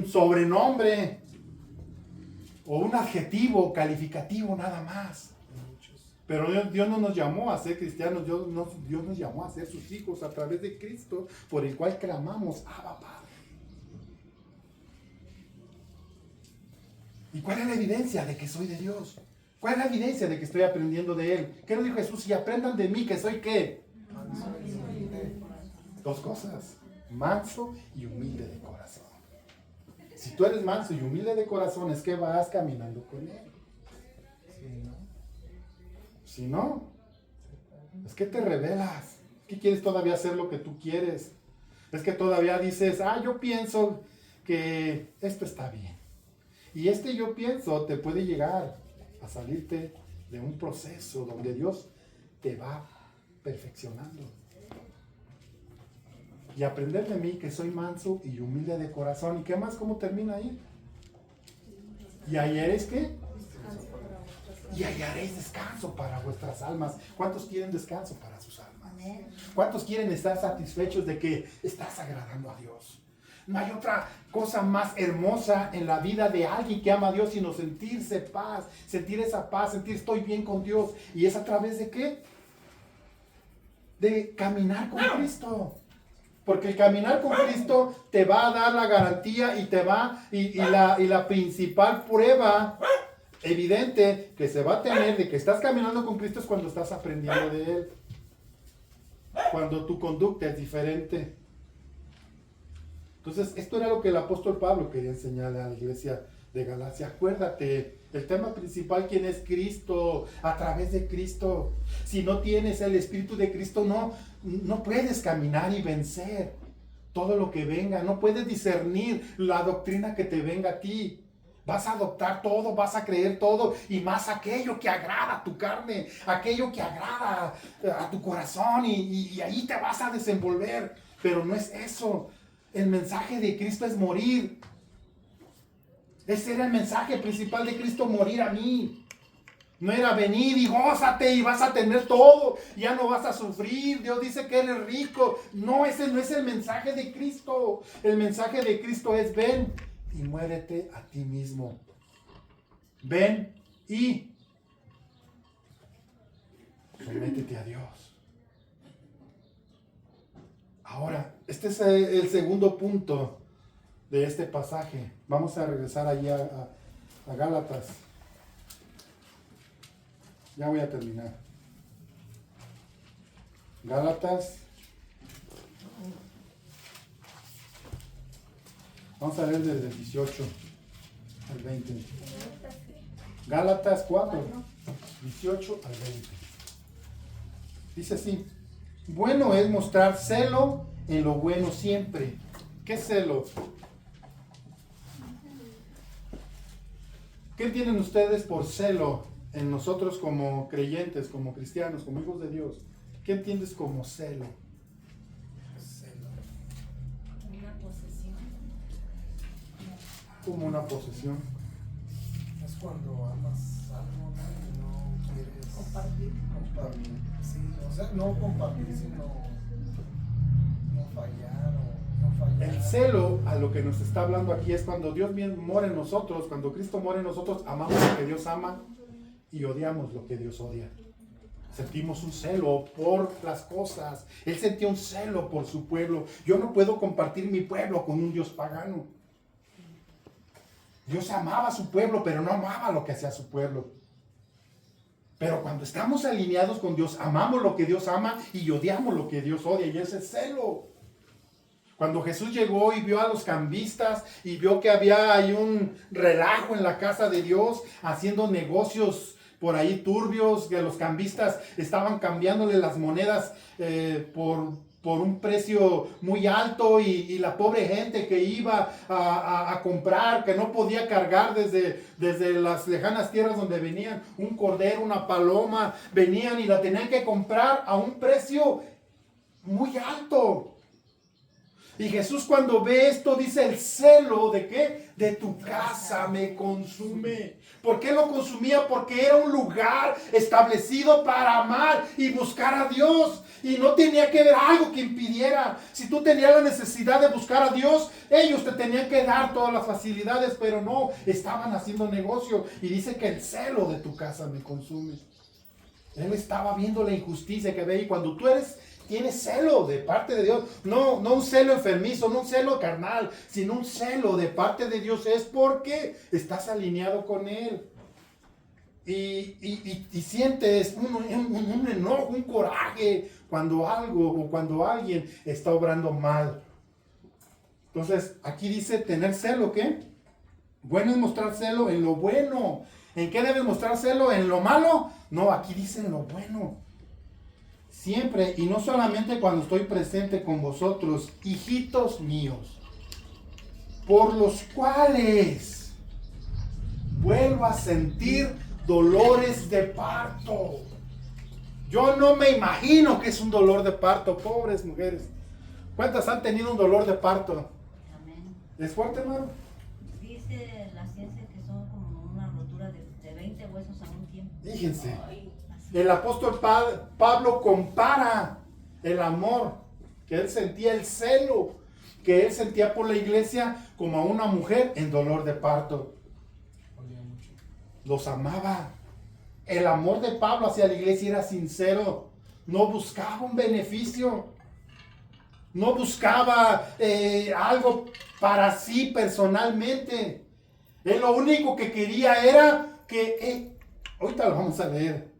Speaker 5: sobrenombre o un adjetivo calificativo nada más. Pero Dios no nos llamó a ser cristianos, Dios nos llamó a ser sus hijos a través de Cristo, por el cual clamamos, Abba, Padre. ¿Y cuál es la evidencia de que soy de Dios? ¿Cuál es la evidencia de que estoy aprendiendo de Él? ¿Qué nos dijo Jesús? Y aprendan de mí que soy ¿qué? Dos cosas, manso y humilde de corazón. Si tú eres manso y humilde de corazón, es que vas caminando con Él. Si no, es que te rebelas. Es que quieres todavía hacer lo que tú quieres. Es que todavía dices, yo pienso que esto está bien. Y yo pienso te puede llegar a salirte de un proceso donde Dios te va perfeccionando. Y aprender de mí que soy manso y humilde de corazón. ¿Y qué más? ¿Cómo termina ahí? ¿Y hallaréis qué? Y hallaréis descanso para vuestras almas. ¿Cuántos quieren descanso para sus almas? ¿Cuántos quieren estar satisfechos de que estás agradando a Dios? No hay otra cosa más hermosa en la vida de alguien que ama a Dios sino sentirse paz, sentir esa paz, sentir estoy bien con Dios. ¿Y es a través de qué? De caminar con Cristo. Porque el caminar con Cristo te va a dar la garantía y la principal prueba evidente que se va a tener de que estás caminando con Cristo es cuando estás aprendiendo de Él. Cuando tu conducta es diferente. Entonces, esto era lo que el apóstol Pablo quería enseñarle a la iglesia de Galacia. Acuérdate, el tema principal, ¿quién es Cristo? A través de Cristo. Si no tienes el Espíritu de Cristo, no puedes caminar y vencer todo lo que venga. No puedes discernir la doctrina que te venga a ti. Vas a adoptar todo, vas a creer todo y más aquello que agrada a tu carne, aquello que agrada a tu corazón y ahí te vas a desenvolver. Pero no es eso. El mensaje de Cristo es morir. Ese era el mensaje principal de Cristo, morir a mí. No era venir y gózate y vas a tener todo, ya no vas a sufrir, Dios dice que eres rico. No, ese no es el mensaje de Cristo. El mensaje de Cristo es ven y muérete a ti mismo. Ven y sométete a Dios. Ahora, este es el segundo punto de este pasaje. Vamos a regresar allí a Gálatas. Ya voy a terminar. Gálatas. Vamos a leer desde el 18 al 20. Gálatas 4, 18 al 20. Dice así. Bueno es mostrar celo en lo bueno siempre. ¿Qué celo? ¿Qué entienden ustedes por celo en nosotros como creyentes, como cristianos, como hijos de Dios? ¿Qué entiendes como celo?
Speaker 3: Una posesión.
Speaker 5: Como una posesión.
Speaker 7: Es cuando amas algo, ¿no? Y no quieres compartir. Sí, o sea, no compartir, sino no fallar o no fallar.
Speaker 5: El celo a lo que nos está hablando aquí es cuando Dios mora en nosotros, cuando Cristo mora en nosotros, amamos lo que Dios ama y odiamos lo que Dios odia. Sentimos un celo por las cosas. Él sentía un celo por su pueblo. Yo no puedo compartir mi pueblo con un Dios pagano. Dios amaba a su pueblo, pero no amaba lo que hacía su pueblo. Pero cuando estamos alineados con Dios, amamos lo que Dios ama y odiamos lo que Dios odia. Y ese es celo. Cuando Jesús llegó y vio a los cambistas y vio que había ahí un relajo en la casa de Dios, haciendo negocios por ahí turbios, que los cambistas estaban cambiándole las monedas por un precio muy alto y la pobre gente que iba a comprar, que no podía cargar desde las lejanas tierras donde venían, un cordero, una paloma, venían y la tenían que comprar a un precio muy alto. Y Jesús cuando ve esto dice, el celo ¿de qué? De tu casa me consume. ¿Por qué lo consumía? Porque era un lugar establecido para amar y buscar a Dios. Y no tenía que haber algo que impidiera. Si tú tenías la necesidad de buscar a Dios, ellos te tenían que dar todas las facilidades, pero no, estaban haciendo negocio. Y dice que el celo de tu casa me consume. Él estaba viendo la injusticia que ve, y cuando tú tienes celo de parte de Dios, no un celo enfermizo, no un celo carnal, sino un celo de parte de Dios, es porque estás alineado con Él. Y sientes un enojo, un coraje cuando algo o cuando alguien está obrando mal. Entonces, aquí dice tener celo, ¿qué? Bueno es mostrar celo en lo bueno. ¿En qué debes mostrar celo? ¿En lo malo? No, aquí dice en lo bueno. Siempre, y no solamente cuando estoy presente con vosotros, hijitos míos, por los cuales vuelvo a sentir dolores de parto. Yo no me imagino que es un dolor de parto, pobres mujeres. ¿Cuántas han tenido un dolor de parto?
Speaker 6: Amén.
Speaker 5: ¿Es fuerte, hermano?
Speaker 6: Dice la ciencia que son como una rotura de 20 huesos a un tiempo.
Speaker 5: Fíjense.
Speaker 6: Así.
Speaker 5: El apóstol Pablo compara el amor que él sentía, el celo que él sentía por la iglesia, como a una mujer en dolor de parto. Los amaba. El amor de Pablo hacia la iglesia era sincero. No buscaba un beneficio. No buscaba algo para sí personalmente. Él lo único que quería era que... ahorita lo vamos a leer.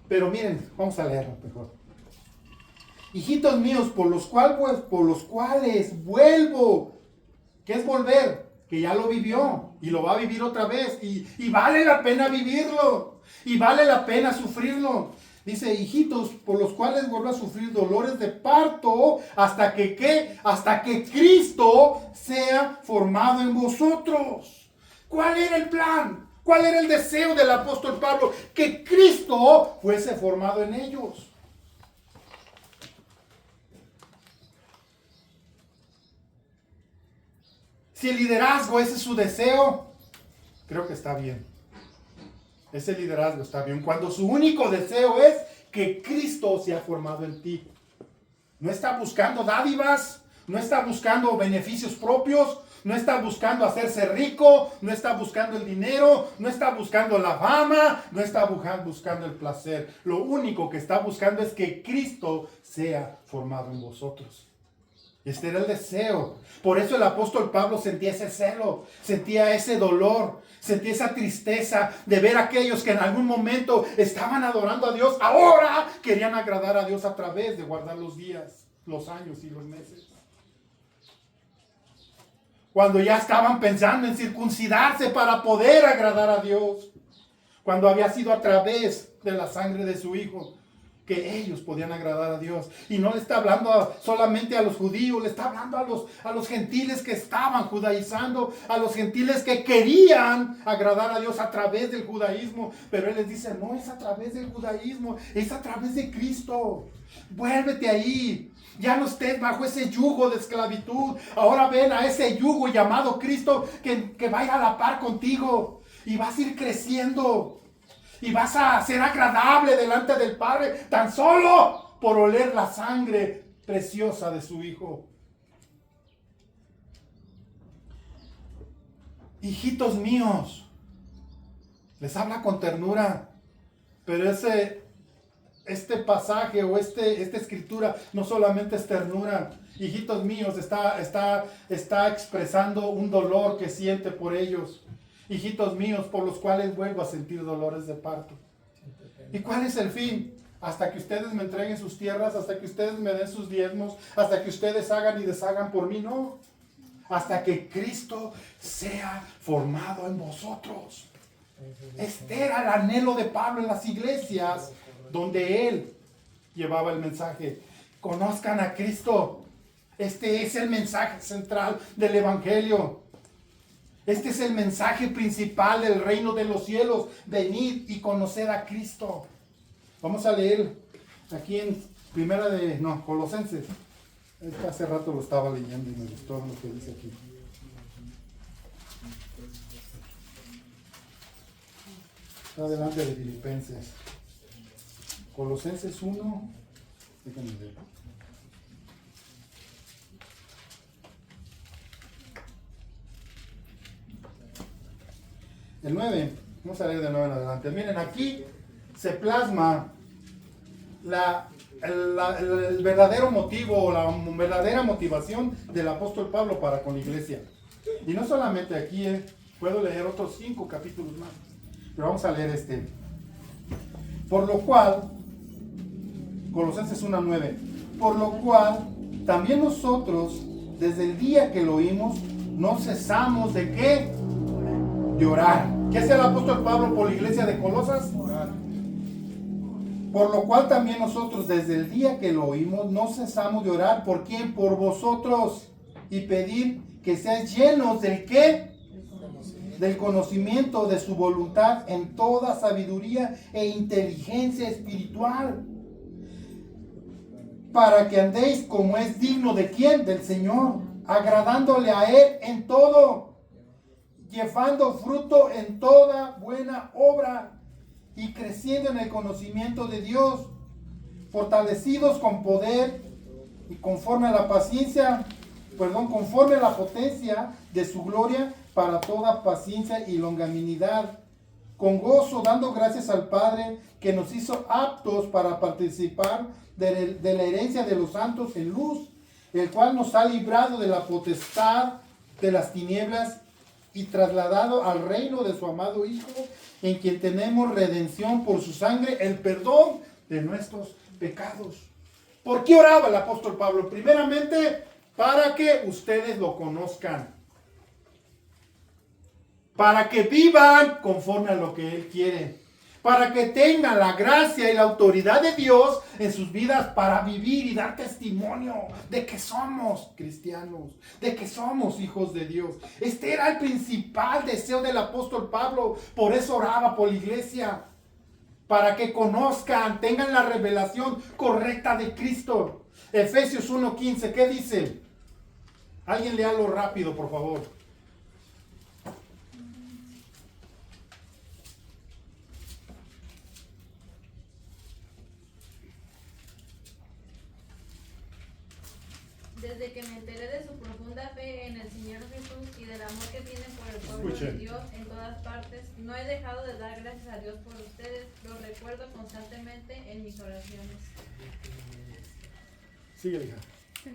Speaker 5: Pero miren, vamos a leerlo mejor. Hijitos míos, por los cuales vuelvo. ¿Qué es volver? Que ya lo vivió y lo va a vivir otra vez. Y vale la pena vivirlo. Y vale la pena sufrirlo. Dice, hijitos, por los cuales vuelvo a sufrir dolores de parto hasta que ¿qué? Hasta que Cristo sea formado en vosotros. ¿Cuál era el plan? ¿Cuál era el deseo del apóstol Pablo? Que Cristo fuese formado en ellos. Si el liderazgo ese es su deseo, creo que está bien. Ese liderazgo está bien. Cuando su único deseo es que Cristo sea formado en ti. No está buscando dádivas, no está buscando beneficios propios, no está buscando hacerse rico, no está buscando el dinero, no está buscando la fama, no está buscando el placer. Lo único que está buscando es que Cristo sea formado en vosotros. Este era el deseo. Por eso el apóstol Pablo sentía ese celo, sentía ese dolor, sentía esa tristeza de ver a aquellos que en algún momento estaban adorando a Dios. Ahora querían agradar a Dios a través de guardar los días, los años y los meses. Cuando ya estaban pensando en circuncidarse para poder agradar a Dios. Cuando había sido a través de la sangre de su Hijo que ellos podían agradar a Dios. Y no le está hablando solamente a los judíos, le está hablando a los gentiles que estaban judaizando, a los gentiles que querían agradar a Dios a través del judaísmo. Pero Él les dice, no es a través del judaísmo, es a través de Cristo. Vuélvete ahí. Ya no estés bajo ese yugo de esclavitud. Ahora ven a ese yugo llamado Cristo que vaya a la par contigo. Y vas a ir creciendo. Y vas a ser agradable delante del Padre tan solo por oler la sangre preciosa de su Hijo. Hijitos míos, les habla con ternura, pero este pasaje o esta escritura no solamente es ternura. Hijitos míos, está expresando un dolor que siente por ellos. Hijitos míos, por los cuales vuelvo a sentir dolores de parto. ¿Y cuál es el fin? Hasta que ustedes me entreguen sus tierras, hasta que ustedes me den sus diezmos, hasta que ustedes hagan y deshagan por mí, no. Hasta que Cristo sea formado en vosotros. Este era el anhelo de Pablo en las iglesias donde él llevaba el mensaje. Conozcan a Cristo. Este es el mensaje central del Evangelio. Este es el mensaje principal del reino de los cielos. Venid y conoced a Cristo. Vamos a leer aquí en Colosenses. Hace rato lo estaba leyendo y me gustó lo que dice aquí. Está delante de Filipenses. Colosenses 1. Déjenme ver. El 9. Vamos a leer de 9 en adelante. Miren, aquí se plasma el verdadero motivo o la verdadera motivación del apóstol Pablo para con la iglesia. Y no solamente aquí, puedo leer otros 5 capítulos más, pero vamos a leer este. Por lo cual, Colosenses 1:9, por lo cual también nosotros, desde el día que lo oímos, no cesamos de ¿qué? De orar. ¿Qué hacía el apóstol Pablo por la iglesia de Colosas? Orar. Por lo cual también nosotros desde el día que lo oímos no cesamos de orar. ¿Por quién? Por vosotros. Y pedir que seáis llenos del ¿qué? Del conocimiento de su voluntad en toda sabiduría e inteligencia espiritual. Para que andéis como es digno de ¿quién? Del Señor. Agradándole a Él en todo. Llevando fruto en toda buena obra. Y creciendo en el conocimiento de Dios, fortalecidos con poder y conforme a la potencia de su gloria para toda paciencia y longanimidad, con gozo dando gracias al Padre que nos hizo aptos para participar de la herencia de los santos en luz, el cual nos ha librado de la potestad de las tinieblas y trasladado al reino de su amado Hijo, en quien tenemos redención por su sangre, el perdón de nuestros pecados. ¿Por qué oraba el apóstol Pablo? Primeramente, para que ustedes lo conozcan. Para que vivan conforme a lo que Él quiere. Para que tengan la gracia y la autoridad de Dios en sus vidas para vivir y dar testimonio de que somos cristianos, de que somos hijos de Dios. Este era el principal deseo del apóstol Pablo, por eso oraba por la iglesia, para que conozcan, tengan la revelación correcta de Cristo. Efesios 1:15, ¿qué dice? Alguien léalo rápido, por favor.
Speaker 2: Desde que me enteré de su profunda fe en el Señor Jesús y del amor que tienen por el pueblo de Dios en todas partes, no he dejado de dar gracias a Dios por ustedes. Lo recuerdo constantemente en mis oraciones.
Speaker 5: Sigue, hija.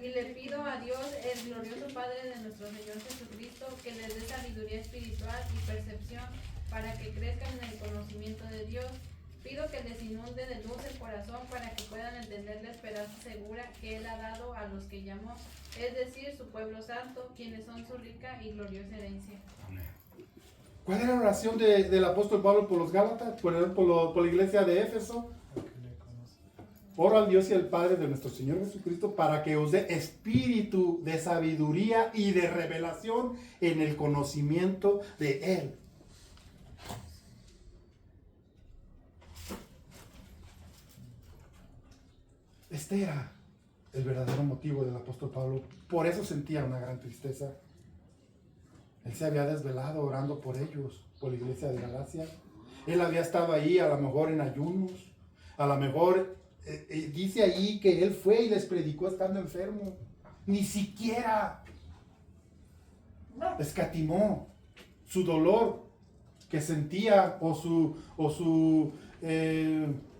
Speaker 2: Y le pido a Dios, el glorioso Padre de nuestro Señor Jesucristo, que les dé sabiduría espiritual y percepción para que crezcan en el conocimiento de Dios. Pido que les inunde de luz el corazón para que puedan entender la esperanza segura que Él ha dado a los que llamó, es decir, su pueblo santo, quienes son su rica y gloriosa herencia.
Speaker 5: ¿Cuál era la oración del apóstol Pablo por los Gálatas? Por la iglesia de Éfeso. Oro al Dios y al Padre de nuestro Señor Jesucristo para que os dé espíritu de sabiduría y de revelación en el conocimiento de Él. Este era el verdadero motivo del apóstol Pablo. Por eso sentía una gran tristeza. Él se había desvelado orando por ellos, por la iglesia de Galacia. Él había estado ahí a lo mejor en ayunos. A lo mejor dice ahí que él fue y les predicó estando enfermo. Ni siquiera escatimó su dolor que sentía o su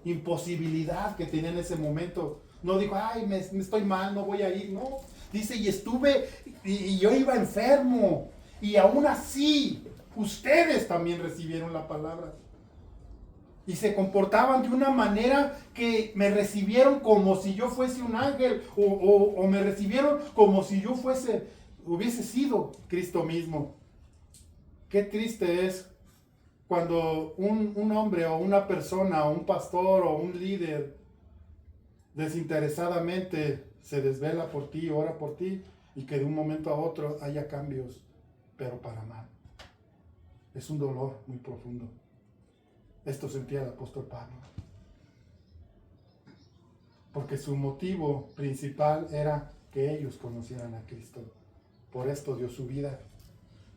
Speaker 5: imposibilidad que tenía en ese momento. No dijo, ay, me estoy mal, no voy a ir. No, dice, y estuve, y yo iba enfermo. Y aún así, ustedes también recibieron la palabra. Y se comportaban de una manera que me recibieron como si yo fuese un ángel. O me recibieron como si yo hubiese sido Cristo mismo. Qué triste es cuando un hombre o una persona o un pastor o un líder desinteresadamente se desvela por ti, ora por ti, y que de un momento a otro haya cambios, pero para mal. Es un dolor muy profundo. Esto sentía el apóstol Pablo, porque su motivo principal era que ellos conocieran a Cristo. Por esto dio su vida.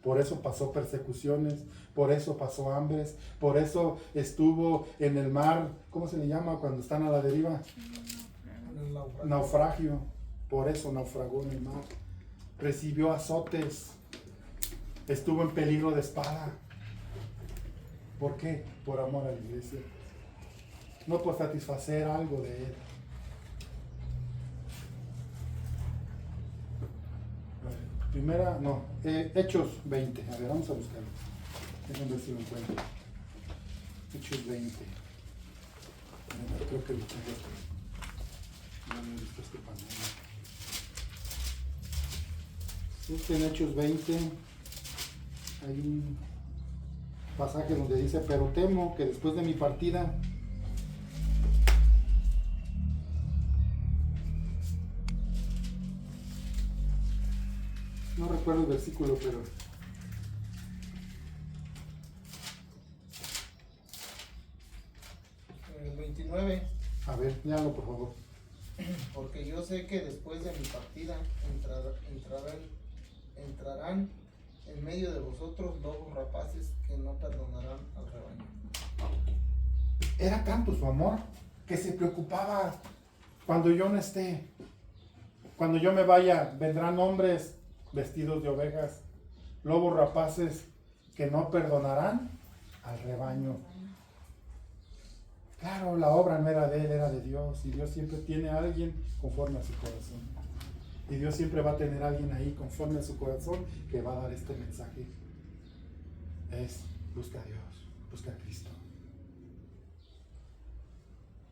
Speaker 5: Por eso pasó persecuciones, por eso pasó hambres, por eso estuvo en el mar, ¿cómo se le llama cuando están a la deriva? Naufragio. Por eso naufragó en el mar. Recibió azotes, estuvo en peligro de espada. ¿Por qué? Por amor a la iglesia. No por satisfacer algo de él. Primera, no, Hechos 20. A ver, vamos a buscarlo. Déjenme ver si lo encuentro. Hechos 20. Creo que lo tengo aquí. No me he visto este panel. En Hechos 20 hay un pasaje donde dice: pero temo que después de mi partida no recuerdo el versículo, pero
Speaker 7: El 29.
Speaker 5: a ver, léalo por favor.
Speaker 7: Porque yo sé que después de mi partida entrarán en medio de vosotros lobos rapaces que no perdonarán al rebaño.
Speaker 5: Era tanto su amor que se preocupaba: cuando yo no esté, cuando yo me vaya, vendrán hombres vestidos de ovejas, lobos rapaces que no perdonarán al rebaño. Claro, la obra no era de él, era de Dios, y Dios siempre tiene a alguien conforme a su corazón. Y Dios siempre va a tener a alguien ahí conforme a su corazón que va a dar este mensaje. Busca a Dios, busca a Cristo.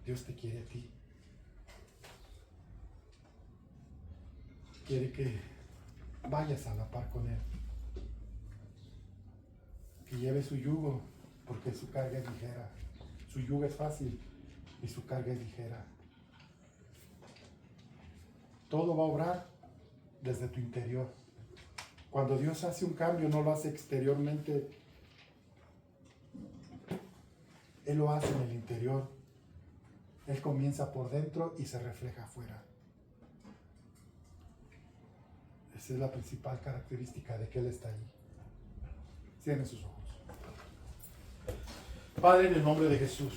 Speaker 5: Dios te quiere a ti. Quiere que vayas a la par con Él. Que lleve su yugo, porque su carga es ligera. Su yugo es fácil y su carga es ligera. Todo va a obrar desde tu interior. Cuando Dios hace un cambio, no lo hace exteriormente. Él lo hace en el interior. Él comienza por dentro y se refleja afuera. Esa es la principal característica de que Él está ahí. Cierren sus ojos. Padre, en el nombre de Jesús,